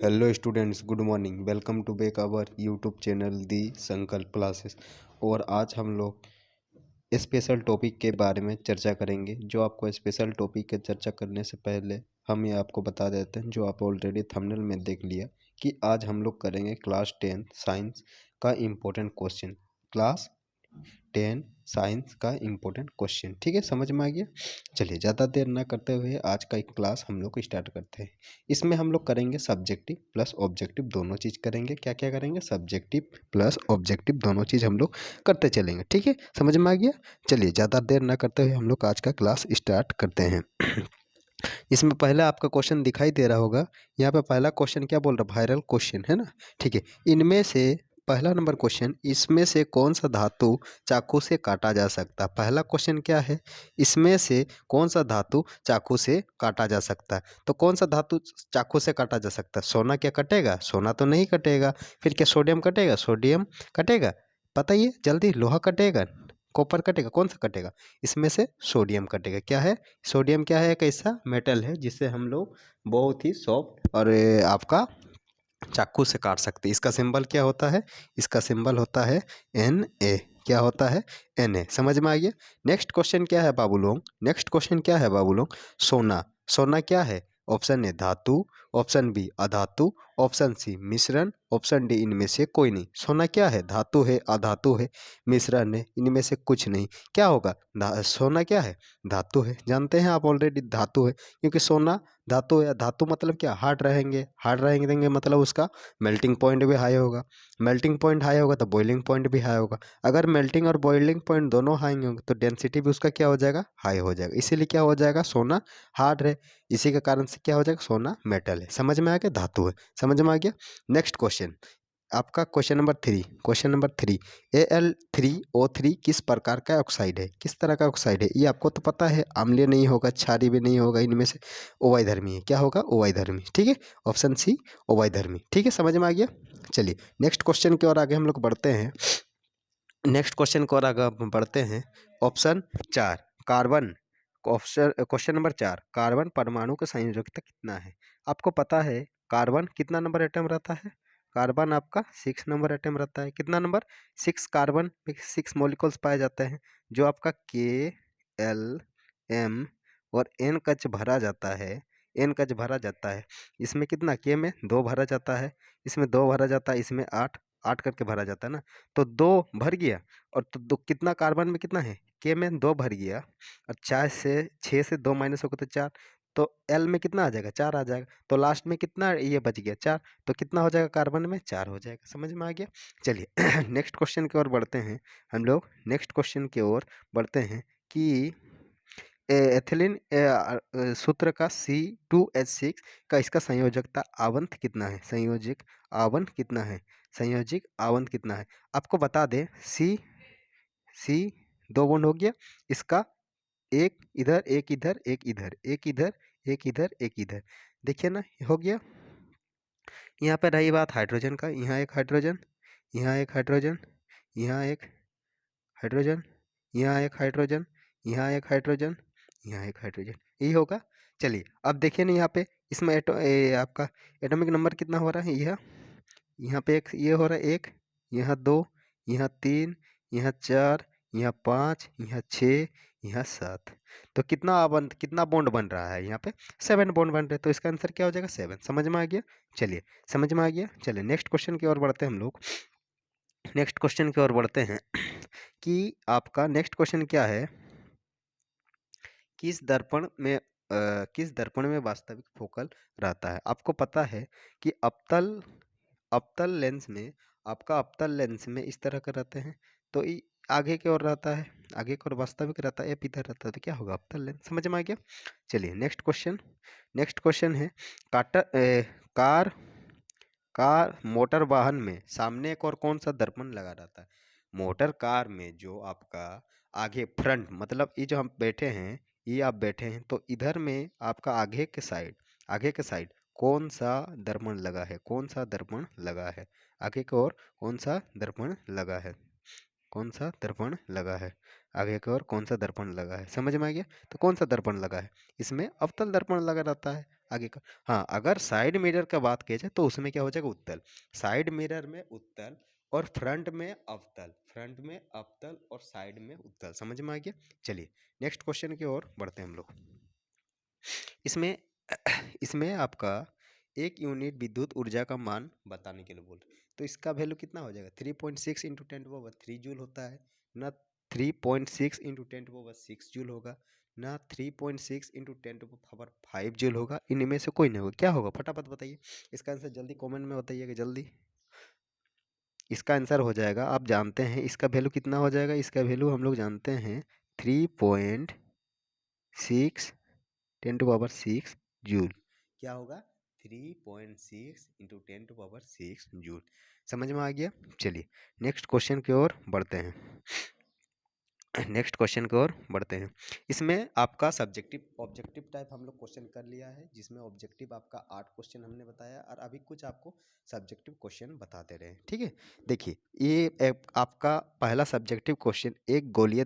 Hello students, good morning. Welcome to back our YouTube channel the Sankalp classes. और आज हम लोग स्पेशल टॉपिक के बारे में चर्चा करेंगे। जो आपको स्पेशल टॉपिक के चर्चा करने से पहले हम ये आपको बता देते हैं, जो आप ऑलरेडी थंबनेल में देख लिया, कि आज हम लोग करेंगे क्लास 10 साइंस का इम्पोर्टेंट क्वेश्चन। क्लास 10 साइंस का इम्पोर्टेंट क्वेश्चन, ठीक है, समझ में आ गया। चलिए ज़्यादा देर ना करते हुए आज का एक क्लास हम लोग स्टार्ट करते हैं। इसमें हम लोग करेंगे सब्जेक्टिव प्लस ऑब्जेक्टिव दोनों चीज़ करेंगे। क्या क्या करेंगे? सब्जेक्टिव प्लस ऑब्जेक्टिव दोनों चीज़ हम लोग करते चलेंगे, ठीक है, समझ में आ गया। चलिए ज़्यादा देर ना करते हुए हम लोग आज का क्लास स्टार्ट करते हैं। इसमें पहला आपका क्वेश्चन दिखाई दे रहा होगा। यहाँ पे पहला क्वेश्चन क्या बोल रहा है? वायरल क्वेश्चन है ना, ठीक है। इनमें से पहला नंबर क्वेश्चन, इसमें से कौन सा धातु चाकू से काटा जा सकता है? पहला क्वेश्चन क्या है? इसमें से कौन सा धातु चाकू से काटा जा सकता है? तो कौन सा धातु चाकू से काटा जा सकता है? सोना क्या कटेगा? सोना तो नहीं कटेगा। फिर क्या सोडियम कटेगा? सोडियम कटेगा। बताइए जल्दी। लोहा कटेगा? कॉपर कटेगा? कौन सा कटेगा? इसमें से सोडियम कटेगा। क्या है? सोडियम क्या है? एक ऐसा मेटल है जिससे हम लोग बहुत ही सॉफ्ट और आपका चाकू से काट सकते हैं। इसका सिंबल क्या होता है? इसका सिंबल होता है Na। क्या होता है? Na। समझ में आ गया। नेक्स्ट क्वेश्चन क्या है बाबू लोग? नेक्स्ट क्वेश्चन क्या है बाबू लोग? सोना। सोना क्या है? ऑप्शन ए धातु, ऑप्शन बी अधातु, ऑप्शन सी मिश्रण, ऑप्शन डी इनमें से कोई नहीं। सोना क्या है? धातु है, अधातु है, मिश्रण है, इनमें से कुछ नहीं। क्या होगा? सोना क्या है? धातु है। जानते हैं आप ऑलरेडी, धातु है, क्योंकि सोना धातु है। धातु मतलब क्या? हार्ड रहेंगे। हार्ड रहेंगे मतलब उसका मेल्टिंग पॉइंट भी हाई होगा। मेल्टिंग पॉइंट हाई होगा तो बॉइलिंग पॉइंट भी हाई होगा। अगर मेल्टिंग और बॉइलिंग पॉइंट दोनों हाई होंगे तो डेंसिटी भी उसका क्या हो जाएगा? हाई हो जाएगा। इसीलिए क्या हो जाएगा? सोना हार्ड है। इसी के कारण से क्या हो जाएगा? सोना मेटल है। समझ में आ गया? धातु है। समझ में आ गया। नेक्स्ट क्वेश्चन आपका question number 3। Question number 3, Al3O3 किस प्रकार का ऑक्साइड है? किस तरह का ऑक्साइड है? ये आपको तो पता है, अम्लीय नहीं होगा, क्षारीय भी नहीं होगा, इनमें से उभयधर्मी है। क्या होगा? उभयधर्मी, ठीक है। ऑप्शन सी उभयधर्मी, ठीक है, समझ में आ गया। चलिए नेक्स्ट क्वेश्चन की ओर आगे हम लोग बढ़ते हैं। नेक्स्ट क्वेश्चन की ओर आगे हम बढ़ते हैं। Option 4 carbon. Option question number 4, carbon परमाणु का संयोजकता कितना है? आपको पता है कार्बन कितना नंबर एटम रहता है? कार्बन आपका 6 नंबर एटम रहता है। कितना नंबर? 6। कार्बन में 6 मॉलिक्यूल्स पाए जाते हैं, जो आपका K L M और N कच भरा जाता है। N कच भरा जाता है। इसमें कितना? K में 2 भरा जाता है, इसमें 2 भरा जाता है, इसमें 8 8 करके भरा जाता है ना। तो 2 भर गया, और तो दो कितना कार्बन में कितना है? K में 2 भर गया, और 6 से 2 माइनस होगा तो 4। तो L में कितना आ जाएगा? 4 आ जाएगा। तो लास्ट में कितना ये बच गया? 4। तो कितना हो जाएगा? कार्बन में 4 हो जाएगा। समझ में आ गया। चलिए नेक्स्ट क्वेश्चन की ओर बढ़ते हैं हम लोग। नेक्स्ट क्वेश्चन की ओर बढ़ते हैं कि एथिलीन सूत्र का C2H6 का इसका संयोजकता आवंत कितना है? संयोजक आवंत कितना है? संयोजिक आवंत कितना है? आपको बता दें, सी 2 बॉन्ड हो गया, इसका एक इधर, एक इधर, एक इधर, एक इधर, एक इधर, एक इधर। देखिए ना, हो गया। यहाँ पे रही बात हाइड्रोजन का, यहाँ एक हाइड्रोजन, यहाँ एक हाइड्रोजन, यहाँ एक हाइड्रोजन, यहाँ एक हाइड्रोजन, यहाँ एक हाइड्रोजन, यहाँ एक हाइड्रोजन, यही होगा। चलिए अब देखिए ना, यहाँ पे इसमें आपका एटॉमिक नंबर कितना हो रहा है? यह यहाँ पे एक ये हो रहा है, एक, यहाँ 2, यहाँ 3, यहाँ 4, यहाँ 5, यहाँ 6, यहाँ 7। तो कितना बॉन्ड बन रहा है? यहाँ पे 7 बॉन्ड बन रहे हैं। तो इसका आंसर क्या हो जाएगा? 7। समझ में आ गया। चलिए, समझ में आ गया। चलिए नेक्स्ट क्वेश्चन की ओर बढ़ते हैं हम लोग। नेक्स्ट क्वेश्चन की ओर बढ़ते हैं कि आपका नेक्स्ट क्वेश्चन क्या है? किस दर्पण में किस दर्पण में वास्तविक फोकल रहता है? आपको पता है कि अवतल लेंस में, आपका अवतल लेंस में इस तरह का रहते हैं, तो आगे की ओर रहता है, आगे की ओर वास्तविक रहता है, इधर रहता है, तो क्या होगा? अवतल लेंस। समझ में आ गया। चलिए नेक्स्ट क्वेश्चन। नेक्स्ट क्वेश्चन है कार कार मोटर वाहन में सामने एक और कौन सा दर्पण लगा रहता है? मोटर कार में जो आपका आगे फ्रंट, मतलब ये जो हम बैठे हैं, ये आप बैठे हैं, तो इधर में आपका आगे के साइड कौन सा दर्पण लगा है? कौन सा दर्पण लगा है? आगे की ओर कौन सा दर्पण लगा है? कौन सा दर्पण लगा है, आगे की ओर कौन सा दर्पण लगा है, समझ में आ गया। तो कौन सा दर्पण लगा है, इसमें अवतल दर्पण लगा रहता है आगे का। हाँ, अगर साइड मिरर का बात की जाए तो उसमें क्या हो जाएगा, उत्तल। साइड मिरर में उत्तल और फ्रंट में अवतल, फ्रंट में अवतल और साइड में उत्तल, समझ में आ गया। चलिए नेक्स्ट क्वेश्चन की ओर बढ़ते हैं हम लोग। इसमें इसमें आपका एक यूनिट विद्युत ऊर्जा का मान बताने के लिए बोल रहे, तो इसका वैल्यू कितना हो जाएगा, 3.6 इंटू 10⁻³ जूल होता है ना, 3.6 इंटू 10⁻6 जूल होगा ना, 3.6 इंटू 10⁵ जूल होगा। इनमें से कोई नहीं होगा, क्या होगा फटाफट बताइए इसका आंसर, जल्दी कमेंट में बताइएगा जल्दी। इसका आंसर हो जाएगा, आप जानते हैं इसका वैल्यू कितना हो जाएगा, इसका वैल्यू हम लोग जानते हैं 3.6 10⁻6 जूल। क्या होगा, 3.6 इंटू 10⁻6 जूल, समझ में आ गया। चलिए नेक्स्ट क्वेश्चन की ओर बढ़ते हैं। नेक्स्ट क्वेश्चन की ओर बढ़ते हैं। इसमें आपका सब्जेक्टिव ऑब्जेक्टिव टाइप हम लोग क्वेश्चन कर लिया है, जिसमें ऑब्जेक्टिव आपका 8 क्वेश्चन हमने बताया और अभी कुछ आपको सब्जेक्टिव क्वेश्चन बताते रहे, ठीक है। देखिए ये आपका पहला सब्जेक्टिव क्वेश्चन, एक गोलीय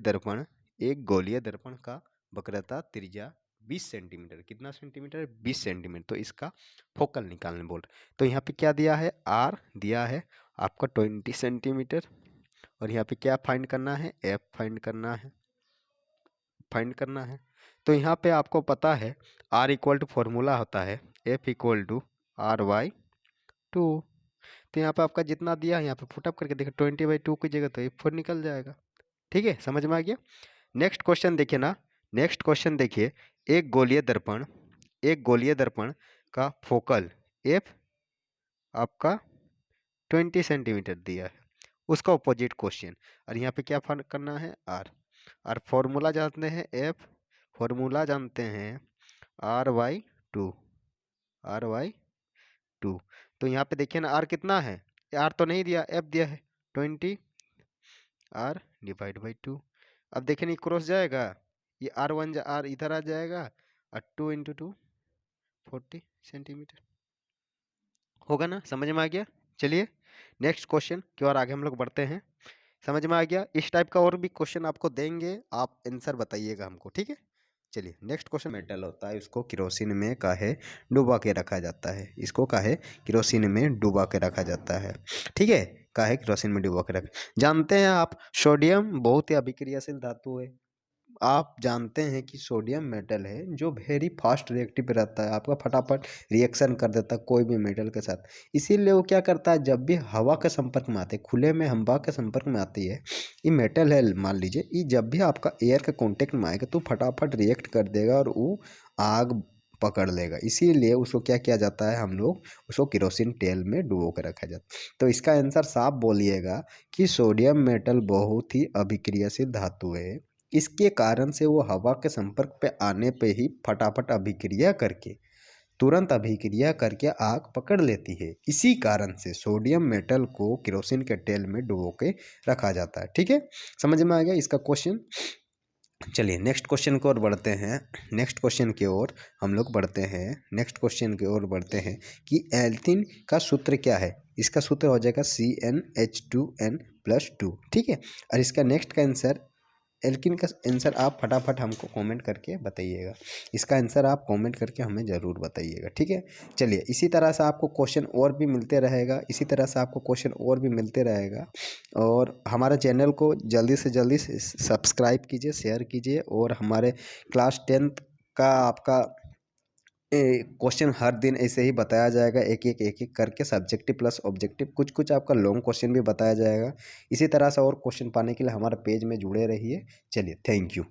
दर्पण का वक्रता त्रिज्या 20 सेंटीमीटर, कितना सेंटीमीटर, 20 सेंटीमीटर, तो इसका फोकल निकालने बोल रहे। तो यहाँ पे क्या दिया है, आर दिया है आपका 20 सेंटीमीटर, और यहाँ पे क्या फाइंड करना है, एफ फाइंड करना है। तो यहाँ पे आपको पता है आर इक्वल टू फॉर्मूला होता है एफ इक्वल टू RY2। तो यहाँ पे आपका जितना दिया है यहाँ पे फुटअप करके देखो, 20/2 की जगह तो 4 निकल जाएगा, ठीक है, समझ में आ गया। नेक्स्ट क्वेश्चन देखिए ना, नेक्स्ट क्वेश्चन देखिए, एक गोलीय दर्पण का फोकल एफ आपका 20 सेंटीमीटर दिया है, उसका अपोजिट क्वेश्चन, और यहाँ पे क्या फाइंड करना है, आर। और फॉर्मूला जानते हैं एफ, फॉर्मूला जानते हैं RY2। तो यहाँ पे देखिए ना, आर कितना है, आर तो नहीं दिया, एफ दिया है 20, आर डिवाइड बाई 2। अब देखिए ना क्रॉस जाएगा, ये R1 आर इधर आ जाएगा, और 2 इंटू 2 40 सेंटीमीटर होगा ना, समझ में आ गया। चलिए नेक्स्ट क्वेश्चन की ओर आगे हम लोग बढ़ते हैं। समझ में आ गया, इस टाइप का और भी क्वेश्चन आपको देंगे, आप आंसर बताइएगा हमको, ठीक है। चलिए नेक्स्ट क्वेश्चन, मेटल होता है उसको किरोसिन में काहे डुबा के रखा जाता है, इसको काहे किरोसिन में डुबा के रखा जाता है, ठीक है, काहे किरोसिन में डुबा के रख, जानते हैं आप सोडियम बहुत ही अभिक्रियाशील धातु है। आप जानते हैं कि सोडियम मेटल है जो वेरी फास्ट रिएक्टिव पे रहता है, आपका फटाफट रिएक्शन कर देता है कोई भी मेटल के साथ। इसीलिए वो क्या करता है, जब भी हवा के संपर्क में आते हैं, खुले में हवा के संपर्क में आती है, ये मेटल है मान लीजिए, ये जब भी आपका एयर के कांटेक्ट में आएगा तो फटाफट रिएक्ट कर देगा और वो आग पकड़ लेगा। इसीलिए उसको क्या किया जाता है, हम लोग उसको केरोसिन तेल में डुबो के रखा जाता है। तो इसका आंसर साफ बोलिएगा कि सोडियम मेटल बहुत ही अभिक्रियाशील धातु है, इसके कारण से वो हवा के संपर्क पे आने पे ही फटाफट अभिक्रिया करके, तुरंत अभिक्रिया करके आग पकड़ लेती है। इसी कारण से सोडियम मेटल को केरोसिन के तेल में डुबो के रखा जाता है, ठीक है, समझ में आ गया इसका क्वेश्चन। चलिए नेक्स्ट क्वेश्चन की ओर बढ़ते हैं। नेक्स्ट क्वेश्चन की ओर हम लोग बढ़ते हैं, नेक्स्ट क्वेश्चन की ओर बढ़ते हैं कि एल्कीन का सूत्र क्या है, इसका सूत्र हो जाएगा CnH2n+2, ठीक है। और इसका नेक्स्ट का आंसर, एल्कीन का आंसर आप फटाफट हमको कमेंट करके बताइएगा, इसका आंसर आप कमेंट करके हमें ज़रूर बताइएगा, ठीक है। चलिए इसी तरह से आपको क्वेश्चन और भी मिलते रहेगा, इसी तरह से आपको क्वेश्चन और भी मिलते रहेगा, और हमारे चैनल को जल्दी से जल्दी सब्सक्राइब कीजिए, शेयर कीजिए, और हमारे क्लास 10th का आपका क्वेश्चन हर दिन ऐसे ही बताया जाएगा, एक एक करके सब्जेक्टिव प्लस ऑब्जेक्टिव, कुछ कुछ आपका लॉन्ग क्वेश्चन भी बताया जाएगा। इसी तरह से और क्वेश्चन पाने के लिए हमारे पेज में जुड़े रहिए। चलिए थैंक यू।